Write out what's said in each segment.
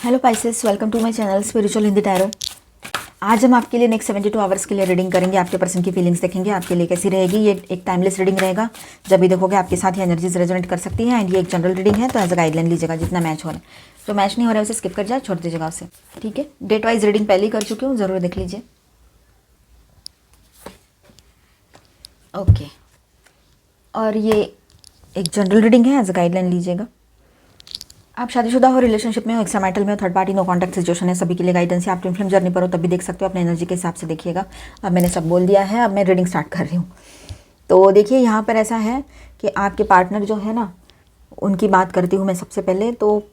Hello Pisces, welcome to my channel spiritual Hindi tarot. आज हम आपके लिए नेक्स्ट 72 आवर्स के लिए रीडिंग करेंगे। आपके पर्सन की फीलिंग्स देखेंगे आपके लिए कैसी रहेगी। ये एक टाइमलेस रीडिंग रहेगा। जब भी देखोगे आपके साथ ही एनर्जीज रेजोनेट कर सकती है। एंड ये एक जनरल रीडिंग है, तो एज अ गाइडलाइन लीजिएगा जितना मैच हो रहा है। जो मैच नहीं हो रहा है उसे स्किप कर जाए, छोड़ दीजिएगा उसे। ठीक है, डेट वाइज रीडिंग पहले ही कर चुकी हूँ, ज़रूर देख लीजिए। ओके, और ये एक जनरल रीडिंग है, एज अ गाइडलाइन लीजिएगा। आप शादीशुदा हो, रिलेशनशिप में हो, एक्स्ट्रामैरिटल में हो, third party, no contact situation है, सभी के लिए गाइडेंस है। आप ट्विन फ्लेम जर्नी पर हो तब भी देख सकते हो, अपने एनर्जी के हिसाब से देखिएगा। अब मैंने सब बोल दिया है, अब मैं रीडिंग स्टार्ट कर रही हूँ। तो देखिए यहाँ पर ऐसा है कि आपके पार्टनर जो है ना, उनकी बात करती हूँ मैं सबसे पहले। तो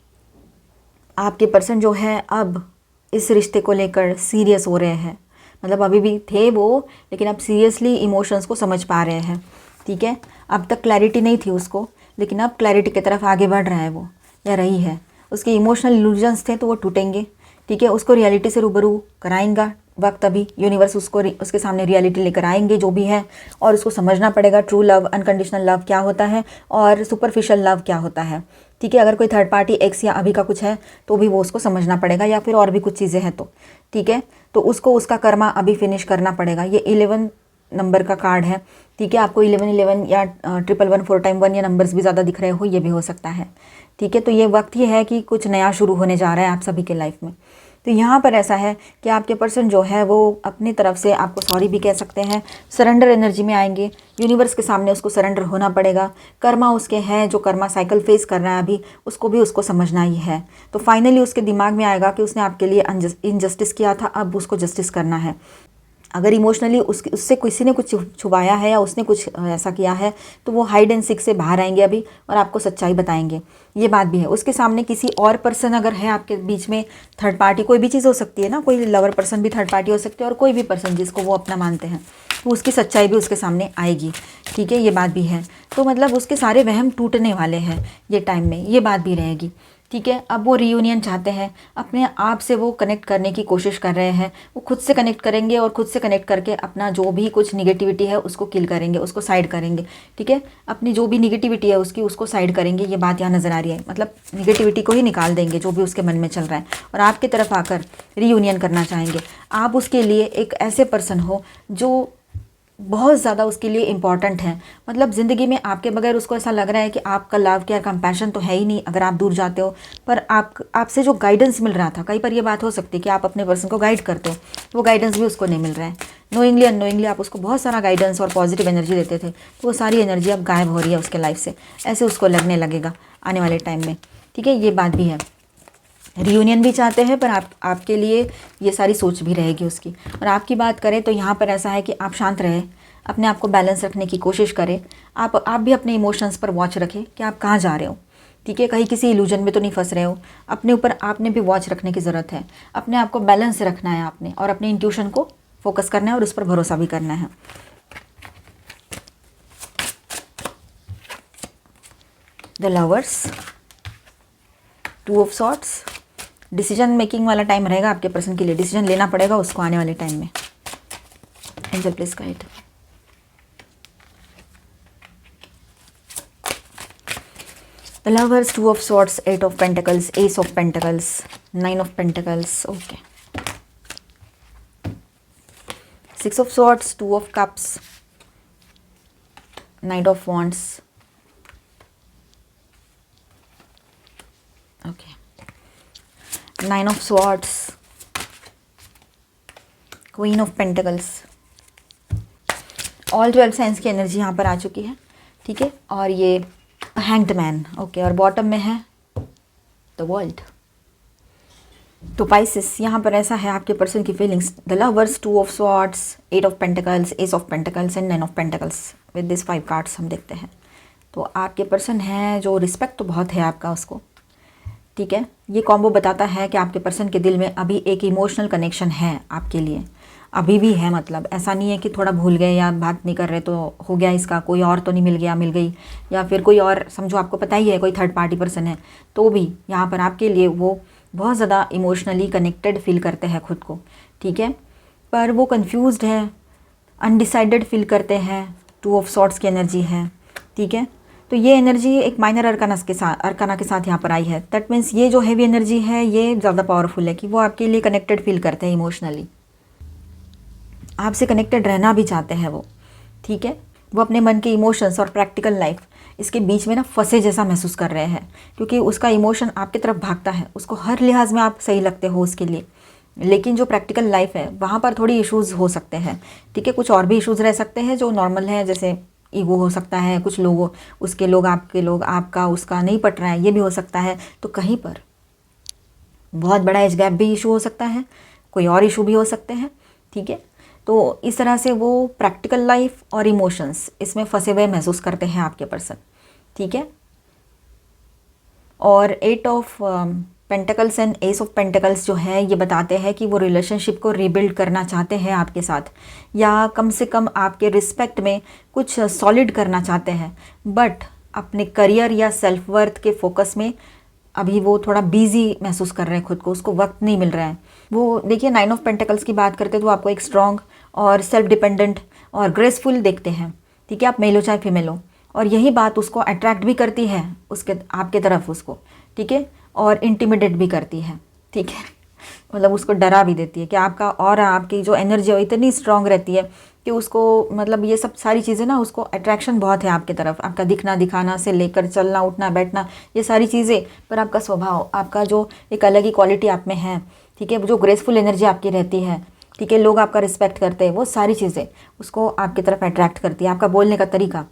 आपके पर्सन जो है अब इस रिश्ते को लेकर सीरियस हो रहे हैं। मतलब अभी भी थे वो, लेकिन अब सीरियसली इमोशंस को समझ पा रहे हैं। ठीक है, अब तक क्लैरिटी नहीं थी उसको, लेकिन अब क्लैरिटी की तरफ आगे बढ़ रहा है वो, या रही है। उसके इमोशनल इल्यूजन्स थे तो वो टूटेंगे। ठीक है, उसको रियलिटी से रूबरू कराएंगा वक्त। अभी यूनिवर्स उसको उसके सामने रियलिटी लेकर आएंगे जो भी है, और उसको समझना पड़ेगा ट्रू लव, अनकंडीशनल लव क्या होता है और सुपरफिशियल लव क्या होता है। ठीक है, अगर कोई थर्ड पार्टी एक्स या अभी का कुछ है तो भी वो उसको समझना पड़ेगा, या फिर और भी कुछ चीज़ें हैं तो। ठीक है, तो उसको उसका कर्मा अभी फिनिश करना पड़ेगा। ये 11 नंबर का कार्ड है। ठीक है, आपको 1111 या 1111 4 टाइम 1 या नंबर्स भी ज़्यादा दिख रहे हो, ये भी हो सकता है। ठीक है, तो ये वक्त ये है कि कुछ नया शुरू होने जा रहा है आप सभी के लाइफ में। तो यहाँ पर ऐसा है कि आपके पर्सन जो है वो अपनी तरफ से आपको सॉरी भी कह सकते हैं, सरेंडर एनर्जी में आएंगे। यूनिवर्स के सामने उसको सरेंडर होना पड़ेगा। कर्मा उसके हैं, जो कर्मा साइकिल फेस कर रहा है अभी, उसको भी उसको समझना ही है। तो फाइनली उसके दिमाग में आएगा कि उसने आपके लिए इनजस्टिस किया था, अब उसको जस्टिस करना है। अगर इमोशनली उससे किसी ने कुछ छुपाया है या उसने कुछ ऐसा किया है, तो वो हाइड एंड सीक से बाहर आएंगे अभी और आपको सच्चाई बताएंगे। ये बात भी है। उसके सामने किसी और पर्सन अगर है आपके बीच में, थर्ड पार्टी, कोई भी चीज़ हो सकती है ना, कोई लवर पर्सन भी थर्ड पार्टी हो सकती है, और कोई भी पर्सन जिसको वो अपना मानते हैं, तो उसकी सच्चाई भी उसके सामने आएगी। ठीक है, ये बात भी है। तो मतलब उसके सारे वहम टूटने वाले हैं ये टाइम में, ये बात भी रहेगी। ठीक है, अब वो रियूनियन चाहते हैं, अपने आप से वो कनेक्ट करने की कोशिश कर रहे हैं। वो खुद से कनेक्ट करेंगे और खुद से कनेक्ट करके अपना जो भी कुछ निगेटिविटी है उसको किल करेंगे, उसको साइड करेंगे। ठीक है, अपनी जो भी निगेटिविटी है उसको साइड करेंगे। ये बात यहाँ नज़र आ रही है, मतलब निगेटिविटी को ही निकाल देंगे जो भी उसके मन में चल रहा है, और आपकी तरफ आकर रियूनियन करना चाहेंगे। आप उसके लिए एक ऐसे पर्सन हो जो बहुत ज़्यादा उसके लिए इम्पॉर्टेंट है। मतलब ज़िंदगी में आपके बगैर उसको ऐसा लग रहा है कि आपका लव केयर कंपैशन तो है ही नहीं अगर आप दूर जाते हो। पर आपसे जो गाइडेंस मिल रहा था, कई बार ये बात हो सकती है कि आप अपने पर्सन को गाइड करते हो, वो गाइडेंस भी उसको नहीं मिल रहा है। नोइंगली अननोइंगली आप उसको बहुत सारा गाइडेंस और पॉजिटिव एनर्जी देते थे, तो वो सारी एनर्जी अब गायब हो रही है उसके लाइफ से। ऐसे उसको लगने लगेगा आने वाले टाइम में। ठीक है, ये बात भी है। रियूनियन भी चाहते हैं, पर आपके लिए ये सारी सोच भी रहेगी उसकी। और आपकी बात करें तो यहाँ पर ऐसा है कि आप शांत रहें, अपने आप को बैलेंस रखने की कोशिश करें। आप भी अपने इमोशंस पर वॉच रखें कि आप कहाँ जा रहे हो। ठीक है, कहीं किसी इल्यूजन में तो नहीं फंस रहे हो। अपने ऊपर आपने भी वॉच रखने की ज़रूरत है। अपने आप को बैलेंस रखना है आपने, और अपने इंट्यूशन को फोकस करना है और उस पर भरोसा भी करना है। The lovers, 2 of swords, decision making वाला टाइम रहेगा आपके पर्सन के लिए। डिसीजन लेना पड़ेगा उसको आने वाले टाइम में। Angel please guide. The lovers, 2 of swords, 8 of pentacles, ace of pentacles, 9 of pentacles. Okay. 6 of swords, 2 of cups, knight of wands. Okay. 9 of swords, queen of pentacles. All 12 science की energy यहाँ पर आ चुकी है। ठीक है, और ये hanged man. Okay, और बॉटम में है द वर्ल्ड। तो पाइसेस, यहाँ पर ऐसा है आपके पर्सन की feelings. The lovers, 2 of swords, 8 of pentacles, S of pentacles and 9 of pentacles. With this 5 cards हम देखते हैं। तो आपके पर्सन है जो रिस्पेक्ट तो बहुत है आपका उसको। ठीक है, ये कॉम्बो बताता है कि आपके पर्सन के दिल में अभी एक इमोशनल कनेक्शन है आपके लिए, अभी भी है। मतलब ऐसा नहीं है कि थोड़ा भूल गए या बात नहीं कर रहे तो हो गया, इसका कोई और तो नहीं मिल गया, मिल गई, या फिर कोई और, समझो आपको पता ही है कोई थर्ड पार्टी पर्सन है, तो भी यहाँ पर आपके लिए वो बहुत ज़्यादा इमोशनली कनेक्टेड फील करते हैं खुद को। ठीक है, पर वो कंफ्यूज्ड है, अनडिसाइडेड फील करते हैं। 2 ऑफ सॉर्ड्स की एनर्जी है। ठीक है, तो ये एनर्जी एक माइनर अरकाना के साथ यहाँ पर आई है। दैट मीन्स ये जो हैवी एनर्जी है ये ज़्यादा पावरफुल है कि वो आपके लिए कनेक्टेड फील करते हैं इमोशनली, आपसे कनेक्टेड रहना भी चाहते हैं वो, ठीक है। वो अपने मन के इमोशंस और प्रैक्टिकल लाइफ इसके बीच में ना फंसे जैसा महसूस कर रहे हैं, क्योंकि उसका इमोशन आपकी तरफ भागता है, उसको हर लिहाज में आप सही लगते हो उसके लिए, लेकिन जो प्रैक्टिकल लाइफ है वहाँ पर थोड़ी इश्यूज़ हो सकते हैं, ठीक है। कुछ और भी इश्यूज़ रह सकते हैं जो नॉर्मल हैं, जैसे ईगो हो सकता है, कुछ लोगों उसके लोग आपके लोग आपका उसका नहीं पट रहा है, ये भी हो सकता है। तो कहीं पर बहुत बड़ा एज गैप भी इशू हो सकता है, कोई और इशू भी हो सकते हैं, ठीक है। तो इस तरह से वो प्रैक्टिकल लाइफ और इमोशंस इसमें फंसे हुए महसूस करते हैं आपके पर्सन, ठीक है। और 8 of pentacles and S of pentacles जो है ये बताते हैं कि वो रिलेशनशिप को रीबिल्ड करना चाहते हैं आपके साथ, या कम से कम आपके रिस्पेक्ट में कुछ सॉलिड करना चाहते हैं, बट अपने करियर या सेल्फ वर्थ के फोकस में अभी वो थोड़ा बिजी महसूस कर रहे हैं खुद को, उसको वक्त नहीं मिल रहा है। वो देखिए 9 ऑफ पेंटिकल्स की बात करते तो आपको एक स्ट्रॉन्ग और सेल्फ डिपेंडेंट और ग्रेसफुल देखते हैं, ठीक है। आप मेल हो चाहे फीमेल हो, और यही बात उसको अट्रैक्ट भी करती है उसके आपके तरफ उसको, ठीक है, और इंटिमिडेट भी करती है, ठीक है। मतलब उसको डरा भी देती है कि आपका और आपकी जो एनर्जी है इतनी स्ट्रांग रहती है कि उसको मतलब ये सब सारी चीज़ें ना उसको अट्रैक्शन बहुत है आपके तरफ, आपका दिखना दिखाना से लेकर चलना उठना बैठना ये सारी चीज़ें, पर आपका स्वभाव, आपका जो एक अलग ही क्वालिटी आप में है, ठीक है, जो ग्रेसफुल एनर्जी आपकी रहती है, ठीक है, लोग आपका रिस्पेक्ट करते हैं, वो सारी चीज़ें उसको आपकी तरफ अट्रैक्ट करती है, आपका बोलने का तरीका,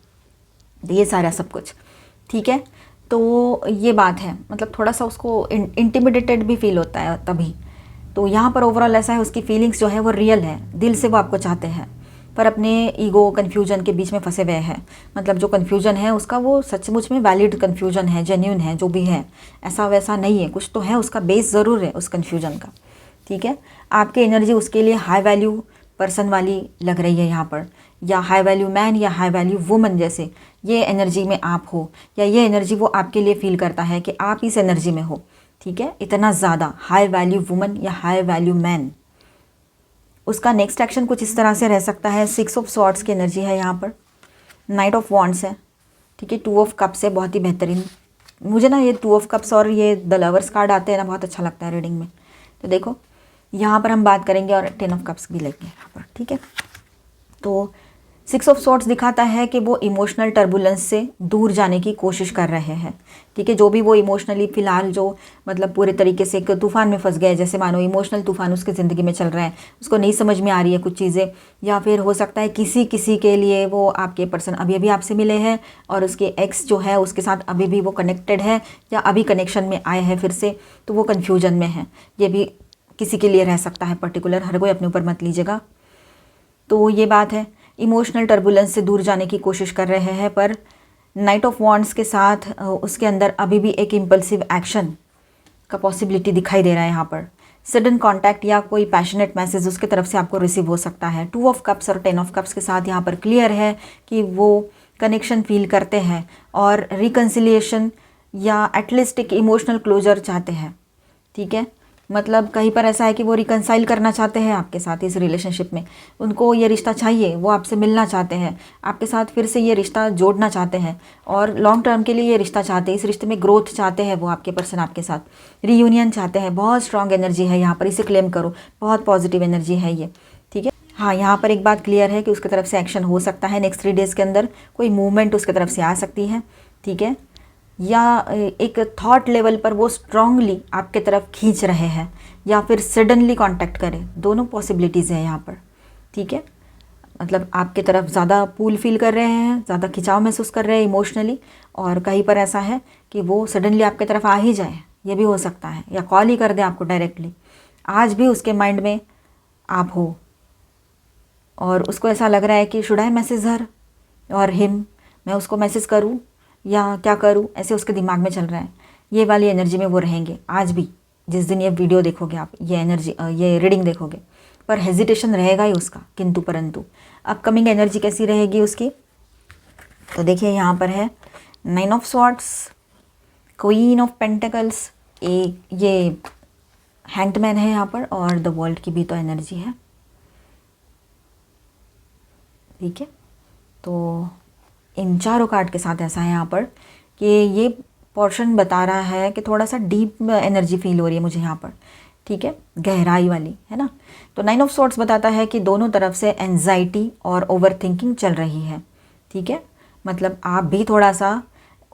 ये सारा सब कुछ, ठीक है। तो ये बात है, मतलब थोड़ा सा उसको इंटिमिडेटेड भी फील होता है तभी। तो यहाँ पर ओवरऑल ऐसा है, उसकी फीलिंग्स जो है वो रियल है, दिल से वो आपको चाहते हैं, पर अपने ईगो कन्फ्यूजन के बीच में फंसे हुए हैं। मतलब जो कन्फ्यूजन है उसका वो सचमुच में वैलिड कन्फ्यूजन है, जेन्यून है, जो भी है, ऐसा वैसा नहीं है, कुछ तो है, उसका बेस ज़रूर है उस कन्फ्यूजन का, ठीक है। आपकी एनर्जी उसके लिए हाई वैल्यू पर्सन वाली लग रही है यहाँ पर, या हाई वैल्यू मैन या हाई वैल्यू वुमन, जैसे ये एनर्जी में आप हो, या ये एनर्जी वो आपके लिए फील करता है कि आप इस एनर्जी में हो, ठीक है। इतना ज़्यादा हाई वैल्यू वुमन या हाई वैल्यू मैन, उसका नेक्स्ट एक्शन कुछ इस तरह से रह सकता है। 6 ऑफ स्वॉर्ड्स की एनर्जी है यहाँ पर, नाइट ऑफ वॉन्ड्स है, ठीक है, 2 ऑफ कप्स है, बहुत ही बेहतरीन। मुझे ना ये 2 ऑफ कप्स और ये द लवर्स कार्ड आते हैं ना, बहुत अच्छा लगता है रीडिंग में। तो देखो यहाँ पर हम बात करेंगे और 10 ऑफ कप्स भी लेंगे यहाँ पर, ठीक है। तो 6 ऑफ स्वॉर्ड्स दिखाता है कि वो इमोशनल टर्बुलेंस से दूर जाने की कोशिश कर रहे हैं, ठीक है। जो भी वो इमोशनली फ़िलहाल जो मतलब पूरे तरीके से एक तूफ़ान में फंस गए, जैसे मानो इमोशनल तूफ़ान उसकी ज़िंदगी में चल रहा है, उसको नहीं समझ में आ रही है कुछ चीज़ें, या फिर हो सकता है किसी किसी के लिए वो आपके पर्सन अभी अभी आपसे मिले हैं और उसके एक्स जो है उसके साथ अभी भी वो कनेक्टेड है या अभी कनेक्शन में आए हैं फिर से, तो वो कन्फ्यूजन में है। ये भी किसी के लिए रह सकता है पर्टिकुलर, हर कोई अपने ऊपर मत लीजिएगा। तो ये बात है, इमोशनल टर्बुलेंस से दूर जाने की कोशिश कर रहे हैं, पर नाइट ऑफ वॉन्ड्स के साथ उसके अंदर अभी भी एक इम्पल्सिव एक्शन का पॉसिबिलिटी दिखाई दे रहा है यहाँ पर। सडन कॉन्टैक्ट या कोई पैशनेट मैसेज उसके तरफ से आपको रिसीव हो सकता है। 2 ऑफ कप्स और 10 ऑफ कप्स के साथ यहाँ पर क्लियर है कि वो कनेक्शन फील करते हैं और रिकन्सिलिएशन या एटलीस्ट एक इमोशनल क्लोजर चाहते हैं, ठीक है। मतलब कहीं पर ऐसा है कि वो रिकन्साइल करना चाहते हैं आपके साथ इस रिलेशनशिप में, उनको ये रिश्ता चाहिए, वो आपसे मिलना चाहते हैं, आपके साथ फिर से ये रिश्ता जोड़ना चाहते हैं और लॉन्ग टर्म के लिए ये रिश्ता चाहते हैं, इस रिश्ते में ग्रोथ चाहते हैं वो आपके पर्सन आपके साथ, रीयूनियन चाहते हैं। बहुत स्ट्रॉन्ग एनर्जी है यहाँ पर, इसे क्लेम करो, बहुत पॉजिटिव एनर्जी है ये, ठीक है। हाँ, यहाँ पर एक बात क्लियर है कि उसकी तरफ से एक्शन हो सकता है नेक्स्ट 3 डेज़ के अंदर, कोई मूवमेंट उसकी तरफ से आ सकती है, ठीक है, या एक थॉट लेवल पर वो स्ट्रांगली आपके तरफ खींच रहे हैं या फिर सडनली कांटेक्ट करें, दोनों पॉसिबिलिटीज़ हैं यहाँ पर, ठीक है। मतलब आपके तरफ ज़्यादा पुल फील कर रहे हैं, ज़्यादा खिंचाव महसूस कर रहे हैं इमोशनली, और कहीं पर ऐसा है कि वो सडनली आपके तरफ आ ही जाए, ये भी हो सकता है, या कॉल ही कर दे आपको डायरेक्टली। आज भी उसके माइंड में आप हो और उसको ऐसा लग रहा है कि शुड आई मैसेज हर और हिम, मैं उसको मैसेज करूँ या क्या करूँ, ऐसे उसके दिमाग में चल रहा है। ये वाली एनर्जी में वो रहेंगे आज भी, जिस दिन ये वीडियो देखोगे आप, ये एनर्जी ये रीडिंग देखोगे, पर हेजिटेशन रहेगा ही उसका, किंतु परंतु। अपकमिंग एनर्जी कैसी रहेगी उसकी, तो देखिए यहाँ पर है 9 of swords, queen of pentacles, ये हैंग्ड मैन है यहाँ पर, और द वर्ल्ड की भी तो एनर्जी है, ठीक है। तो इन चारों कार्ड के साथ ऐसा है यहाँ पर कि ये पोर्शन बता रहा है कि थोड़ा सा डीप एनर्जी फील हो रही है मुझे यहाँ पर, ठीक है, गहराई वाली, है ना। तो 9 ऑफ सॉर्ड्स बताता है कि दोनों तरफ से एंजाइटी और ओवर थिंकिंग चल रही है, ठीक है। मतलब आप भी थोड़ा सा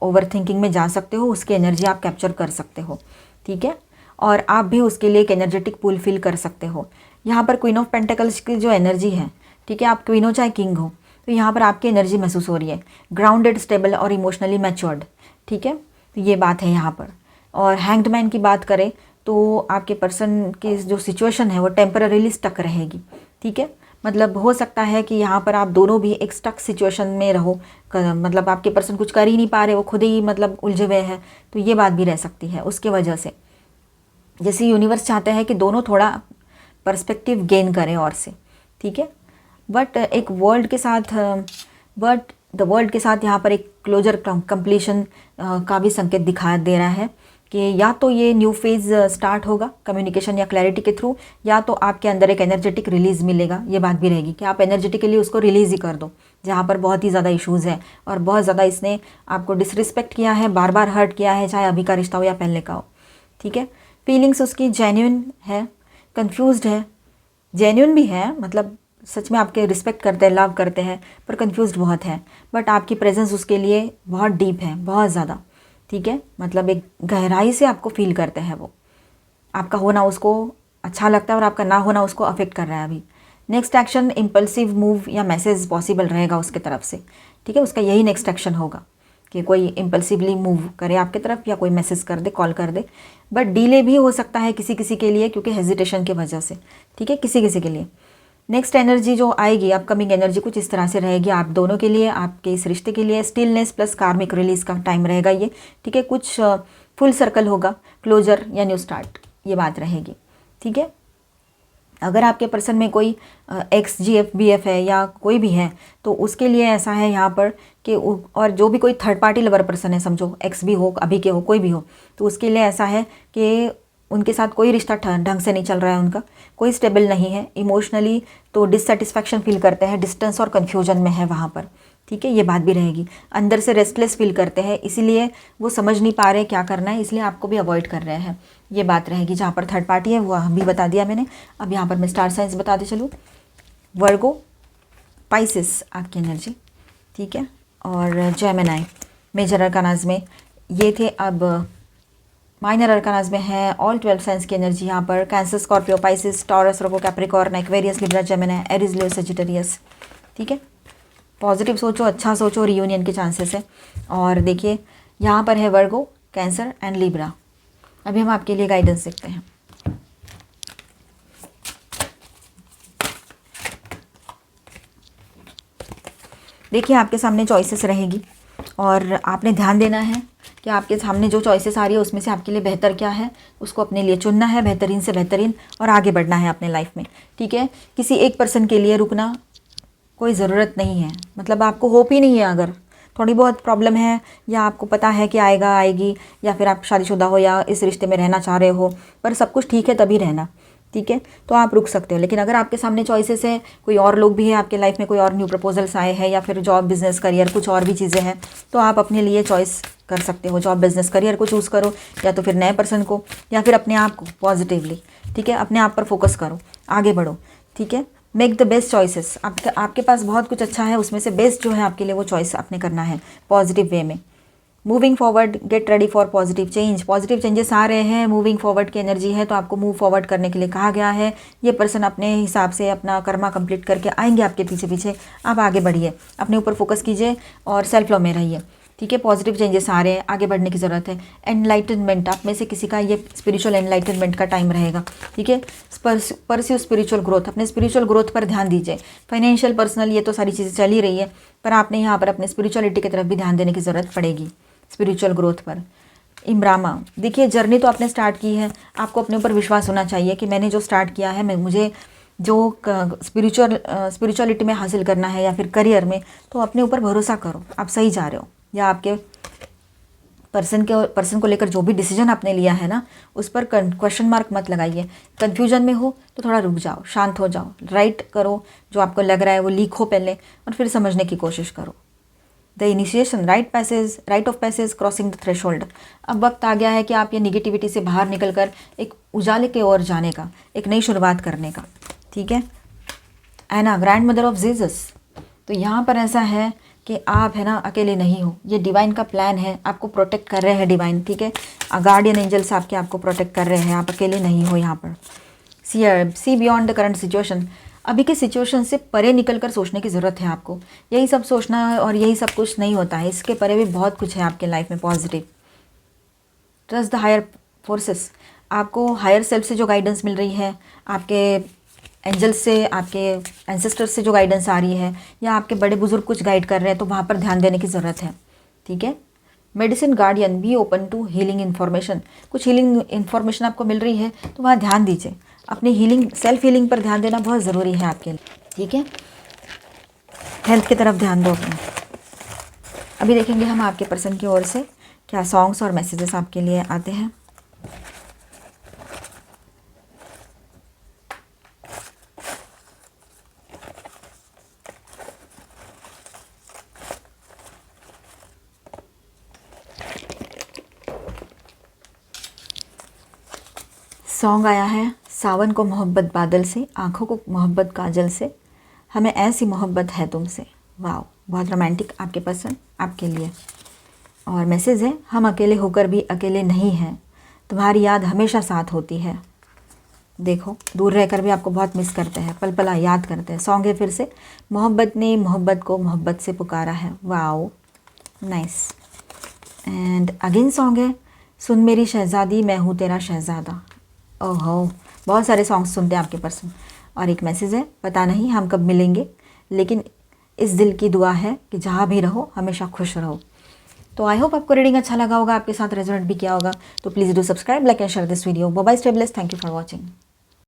ओवर थिंकिंग में जा सकते हो, उसकी एनर्जी आप कैप्चर कर सकते हो, ठीक है। और आप भी उसके लिए एक एनर्जेटिक पुल फील कर सकते हो। यहाँ पर क्वीन ऑफ पेंटिकल्स की जो एनर्जी है, ठीक है, आप क्वीन हो चाहे किंग हो, तो यहाँ पर आपकी एनर्जी महसूस हो रही है ग्राउंडेड, स्टेबल और इमोशनली मैच्योर्ड, ठीक है। तो ये बात है यहाँ पर। और हैंग्ड मैन की बात करें तो आपके पर्सन की जो सिचुएशन है वो टेम्पररीली स्टक रहेगी, ठीक है। मतलब हो सकता है कि यहाँ पर आप दोनों भी एक स्टक सिचुएशन में रहो, मतलब आपके पर्सन कुछ कर ही नहीं पा रहे, वो खुद ही मतलब उलझे हुए हैं, तो ये बात भी रह सकती है उसके वजह से। जैसे यूनिवर्स चाहते हैं कि दोनों थोड़ा पर्सपेक्टिव गेन करें और से, ठीक है। बट एक वर्ल्ड के साथ द वर्ल्ड के साथ यहाँ पर एक क्लोजर कंप्लीशन का भी संकेत दिखा दे रहा है कि या तो ये न्यू फेज़ स्टार्ट होगा कम्युनिकेशन या क्लैरिटी के थ्रू, या तो आपके अंदर एक एनर्जेटिक रिलीज़ मिलेगा। ये बात भी रहेगी कि आप एनर्जेटिकली उसको रिलीज़ ही कर दो, जहाँ पर बहुत ही ज़्यादा इश्यूज़ है और बहुत ज़्यादा इसने आपको डिसरिस्पेक्ट किया है, बार बार हर्ट किया है, चाहे अभी का रिश्ता हो या पहले का हो, ठीक है। फीलिंग्स उसकी जेन्युइन है, कंफ्यूज्ड है, जेन्युइन भी है, मतलब सच में आपके रिस्पेक्ट करते हैं, लव करते हैं, पर कंफ्यूज्ड बहुत है। बट आपकी प्रेजेंस उसके लिए बहुत डीप है, बहुत ज़्यादा, ठीक है। मतलब एक गहराई से आपको फील करते हैं वो, आपका होना उसको अच्छा लगता है और आपका ना होना उसको अफेक्ट कर रहा है अभी। नेक्स्ट एक्शन इम्पल्सिव मूव या मैसेज पॉसिबल रहेगा उसके तरफ से, ठीक है। उसका यही नेक्स्ट एक्शन होगा कि कोई इम्पल्सिवली मूव करे आपके तरफ या कोई मैसेज कर दे, कॉल कर दे। बट डिले भी हो सकता है किसी किसी के लिए, क्योंकि हेजिटेशन की वजह से, ठीक है, किसी किसी के लिए। नेक्स्ट एनर्जी जो आएगी, अपकमिंग एनर्जी कुछ इस तरह से रहेगी आप दोनों के लिए, आपके इस रिश्ते के लिए। स्टिलनेस प्लस कार्मिक रिलीज का टाइम रहेगा ये, ठीक है। कुछ फुल सर्कल होगा, क्लोजर या न्यू स्टार्ट, ये बात रहेगी, ठीक है। अगर आपके पर्सन में कोई एक्स जी एफ बी एफ है या कोई भी है, तो उसके लिए ऐसा है यहाँ पर कि और जो भी कोई थर्ड पार्टी लवर पर्सन है, समझो एक्स भी हो, अभी के हो, कोई भी हो, तो उसके लिए ऐसा है कि उनके साथ कोई रिश्ता ढंग से नहीं चल रहा है, उनका कोई स्टेबल नहीं है। इमोशनली तो डिससेटिस्फैक्शन फील करते हैं, डिस्टेंस और कन्फ्यूजन में है वहाँ पर, ठीक है। ये बात भी रहेगी। अंदर से रेस्टलेस फील करते हैं, इसीलिए वो समझ नहीं पा रहे क्या करना है, इसलिए आपको भी अवॉइड कर रहे हैं, ये बात रहेगी। जहाँ पर थर्ड पार्टी है वो भी बता दिया मैंने। अब यहाँ पर मैं स्टार साइंस बता दे चलूँ। वर्गो, पाइसिस आपकी एनर्जी, ठीक है, और जेमिनी मेजर अरकानाज में ये थे। अब माइनर अरकानाज में है ऑल 12 साइंस की एनर्जी यहाँ पर। Cancer, Scorpio, Pisces, Taurus, Virgo, Capricorn, Aquarius, Libra, Gemini, Aries, Leo, Sagittarius, ठीक है। पॉजिटिव सोचो, अच्छा सोचो, रियूनियन के चांसेस है। और देखिए यहाँ पर है वर्गो, कैंसर एंड लिब्रा। अभी हम आपके लिए गाइडेंस देखते हैं। देखिए आपके सामने चॉइसेस रहेगी और आपने ध्यान देना है कि आपके सामने जो चॉइसेस आ रही है उसमें से आपके लिए बेहतर क्या है, उसको अपने लिए चुनना है, बेहतरीन से बेहतरीन, और आगे बढ़ना है अपने लाइफ में, ठीक है। किसी एक पर्सन के लिए रुकना कोई ज़रूरत नहीं है। मतलब आपको होप ही नहीं है, अगर थोड़ी बहुत प्रॉब्लम है या आपको पता है कि आएगा आएगी, या फिर आप शादीशुदा हो या इस रिश्ते में रहना चाह रहे हो पर सब कुछ ठीक है तभी रहना, ठीक है, तो आप रुक सकते हो। लेकिन अगर आपके सामने चॉइसेस है, कोई और लोग भी है आपके लाइफ में, कोई और न्यू प्रपोजल्स आए हैं, या फिर जॉब, बिजनेस, करियर, कुछ और भी चीज़ें हैं, तो आप अपने लिए चॉइस कर सकते हो। जॉब, बिजनेस, करियर को चूज़ करो, या तो फिर नए पर्सन को, या फिर अपने आप को पॉजिटिवली, ठीक है, अपने आप पर फोकस करो, आगे बढ़ो, ठीक है। Make the best choices. आपके पास बहुत कुछ अच्छा है, उसमें से बेस्ट जो है आपके लिए वो चॉइस आपने करना है पॉजिटिव वे में। Moving forward, get ready for positive change. Positive changes आ रहे हैं, मूविंग फॉरवर्ड की एनर्जी है, तो आपको मूव फॉरवर्ड करने के लिए कहा गया है। ये पर्सन अपने हिसाब से अपना कर्मा कंप्लीट करके आएंगे आपके पीछे पीछे। आप आगे बढ़िए, अपने ऊपर फोकस कीजिए और सेल्फ लव में रहिए, ठीक है। पॉजिटिव चेंजेस आ रहे हैं, आगे बढ़ने की ज़रूरत है। एनलाइटनमेंट, आप में से किसी का ये स्पिरिचुअल एनलाइटनमेंट का टाइम रहेगा, ठीक है। परस्यू स्पिरिचुअल ग्रोथ, अपने स्पिरिचुअल ग्रोथ पर ध्यान दीजिए। फाइनेंशियल, पर्सनल, ये तो सारी चीज़ें चल ही रही है, पर आपने यहाँ पर अपने स्पिरिचुअलिटी की तरफ भी ध्यान देने की ज़रूरत पड़ेगी, स्पिरिचुअल ग्रोथ पर। इमरामा, देखिए जर्नी तो आपने स्टार्ट की है, आपको अपने ऊपर विश्वास होना चाहिए कि मैंने जो स्टार्ट किया है, मुझे जो स्पिरिचुअलिटी में हासिल करना है या फिर करियर में, तो अपने ऊपर भरोसा करो, आप सही जा रहे हो। या आपके पर्सन को लेकर जो भी डिसीजन आपने लिया है ना, उस पर क्वेश्चन मार्क मत लगाइए। कन्फ्यूजन में हो तो थोड़ा रुक जाओ, शांत हो जाओ, राइट करो जो आपको लग रहा है वो, लिखो पहले और फिर समझने की कोशिश करो, the initiation, right of passage, crossing the threshold. अब वक्त आ गया है कि आप ये निगेटिविटी से बाहर निकलकर एक उजाले के ओर जाने का, एक नई शुरुआत करने का। ठीक है। एना, ग्रैंड मदर ऑफ जीसस। तो यहाँ पर ऐसा है कि आप है ना अकेले नहीं हो, ये डिवाइन का प्लान है, आपको प्रोटेक्ट कर रहे हैं डिवाइन। ठीक है। गार्डियन एंजल्स आपको प्रोटेक्ट कर रहे हैं, आप अकेले नहीं हो यहाँ पर। See beyond the current situation. अभी के सिचुएशन से परे निकल कर सोचने की ज़रूरत है आपको। यही सब सोचना है और यही सब कुछ नहीं होता है, इसके परे भी बहुत कुछ है आपके लाइफ में positive. Trust the higher forces. आपको हायर सेल्फ से जो गाइडेंस मिल रही है, आपके एंजल्स से, आपके एंसेस्टर्स से जो गाइडेंस आ रही है, या आपके बड़े बुजुर्ग कुछ गाइड कर रहे हैं, तो वहाँ पर ध्यान देने की ज़रूरत है। ठीक है। Medicine guardian, be open to healing information. कुछ हीलिंग इन्फॉर्मेशन आपको मिल रही है तो वहाँ ध्यान दीजिए। अपनी हीलिंग, सेल्फ हीलिंग पर ध्यान देना बहुत ज़रूरी है आपके लिए। ठीक है। हेल्थ की तरफ ध्यान दो अपने। अभी देखेंगे हम आपके पर्सन की ओर से क्या सॉन्ग्स और मैसेजेस आपके लिए आते हैं। सॉन्ग आया है, सावन को मोहब्बत बादल से, आँखों को मोहब्बत काजल से, हमें ऐसी मोहब्बत है तुमसे। वाह, बहुत रोमांटिक आपके पर्सन आपके लिए। और मैसेज है, हम अकेले होकर भी अकेले नहीं हैं, तुम्हारी याद हमेशा साथ होती है। देखो, दूर रहकर भी आपको बहुत मिस करते हैं, पल पल याद करते हैं। सॉन्ग है फिर से, मोहब्बत ने मोहब्बत को मोहब्बत से पुकारा है। Wow, nice. And again song है, सुन मेरी शहज़ादी मैं हूँ तेरा शहज़ादा। ओहो, बहुत सारे सॉन्ग्स सुनते हैं आपके पर्सन। और एक मैसेज है, पता नहीं हम कब मिलेंगे, लेकिन इस दिल की दुआ है कि जहाँ भी रहो हमेशा खुश रहो। तो आई होप आपको रीडिंग अच्छा लगा होगा, आपके साथ रेजोनेट भी किया होगा। तो please do subscribe, like and share this video. Bye bye, stay blessed, thank you for watching.